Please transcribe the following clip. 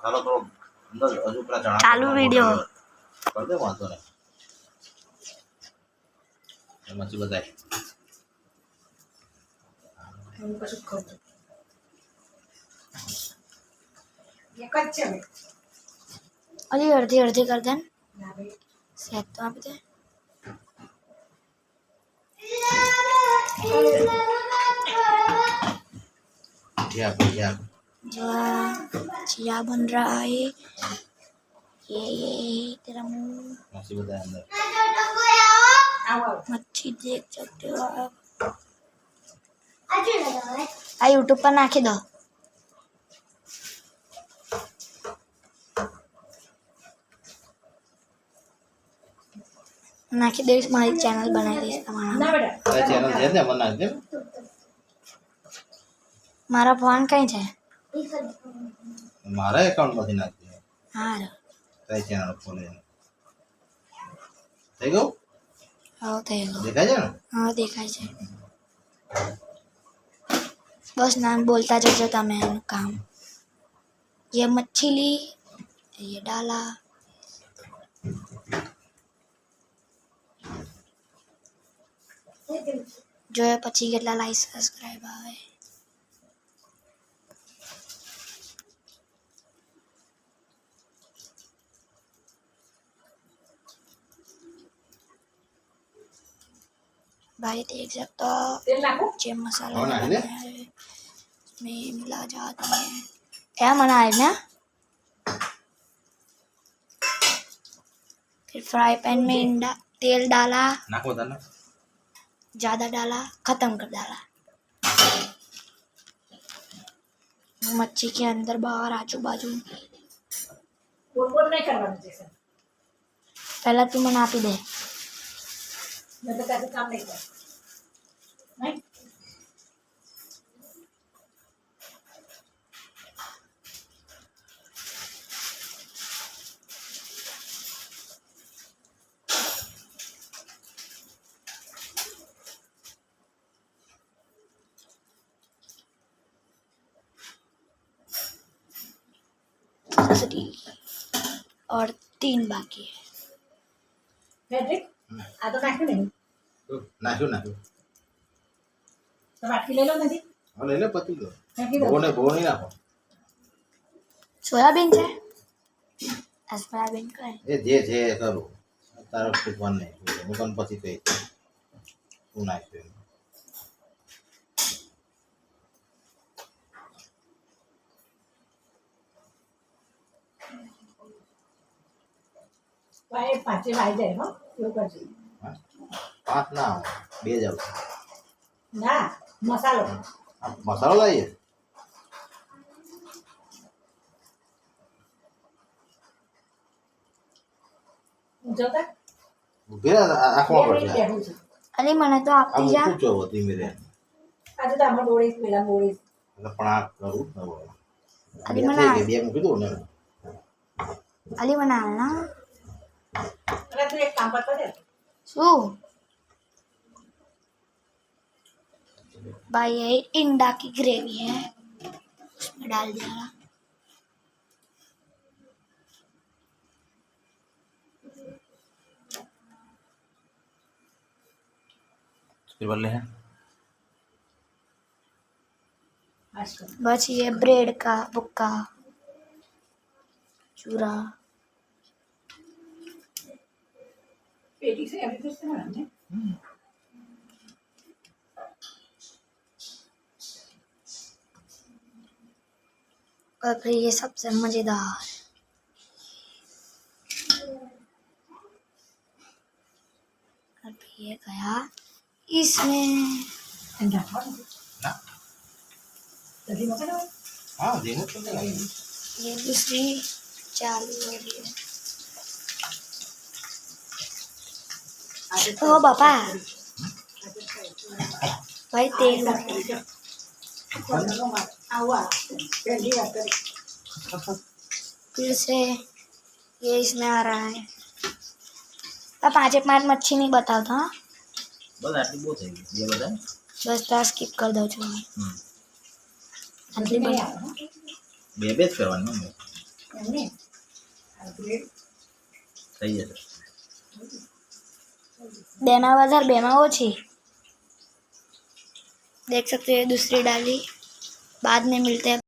ચાલો તો અંદર હજુ પેલા ચણા ચાલુ વિડિયો કર દે વાંધો નહીં એમાંથી બતાય હું કશું ખાઉં એક જ છે અલી અડધી અડધી કર દે ના ભાઈ સેટ તો આપી દે क्या जो चिया बन रहा है ये तेरा मुंह मछली बताया अंदर આવો मच्छी देख सकते हो आप आ यूट्यूब पर नाखी दो नाखी दे मारी चैनल बनाई दे तुम्हारा ના બેટા चैनल है ना मना दे मारा फोन कहीं है मारा अकाउंट માંથી નાખ દે हाँ કઈ ચેનલ ખોલે થઈ ગયું आओ देखो દેખાય છે ને हाँ देखा है बस नाम बोलता जो तमें काम ये मछली ये डाला जो है पची કેટલા લાઈક સબસ્ક્રાઇબ આવે भाई देख सकते हो તેલ નાખો જે मसाला और डाल दे। बनाया है इसमें मिला जाती है क्या मना है ना फिर फ्राई पैन में इंडा तेल डाला નાખો તને ज़्यादा डाला ख़त्म कर डाला मच्छी के अंदर बाहर आजू बाजू બોલ બોલ નહીં કરવાનું છે સર पहला तू मना पी दे મેં તો કાંઈ કામ નહીં કર નહીં थ्री और 3 बाकी है ફેડરિક આ તો નાખ્યું નહીં નાખ્યું નાખ્યું તો વાટકી લઈ લો નથી હા લઈ લે પતી ગયો ફેંકી દો બહુ નહીં નાખો सोयाबीन है सोयाबीन का है એ જે કરું તારો પૂછવાનું નહીં હું તને પછી કહીશ શું નાખ્યું એમ. ભાઈ પાંચે વાઈ જાય હો એવું કરજો હા? 5 ના આવે 2 જ આવશે ના મસાલો આ મસાલો લાવીએ જોતા ઉભી રહે આખો બે મિનિટ પડશે બેઠું છું अली मने तो આ आपती जा મૂકું છો ધીમે રહે આજે તો આમાં બોળીશ પેલા બોળીશ એટલે પણ આ કરું ને બોલો અલી બે મને થઈ ગઈ, બે મૂકી દઉં ને अली मना ना અરે તું એક કામ કરતો દે शू भाई ये इंडा की ग्रेवी है उसमें डाल दिया फिर बोले हैं આજ કર बस ये ब्रेड का बुक्का चूरा પેટી છે એવી રીતે ને और फिर ये सबसे मजेदार और फिर ये गया इसमें એમ રાખવાનું ना જલ્દી મોકલો हाँ देखो तो क्या है ये दूसरी चालू हो रही है આજે ओ बापा भाई तेल આવા પહેલી વાર કરી फिर से ये इसमें आ रहा है अब 5 मच्छी नहीं बताता हाँ? बस आटली बहुत है ये बता बस तो स्किप कर दो છો આટલી નહીં બધી આવે બે બે જ કરવાનું ને થઈ જશે. 2 में વધારે 2 में ओछी देख सकते हो ये दूसरी डाली बाद में मिलते हैं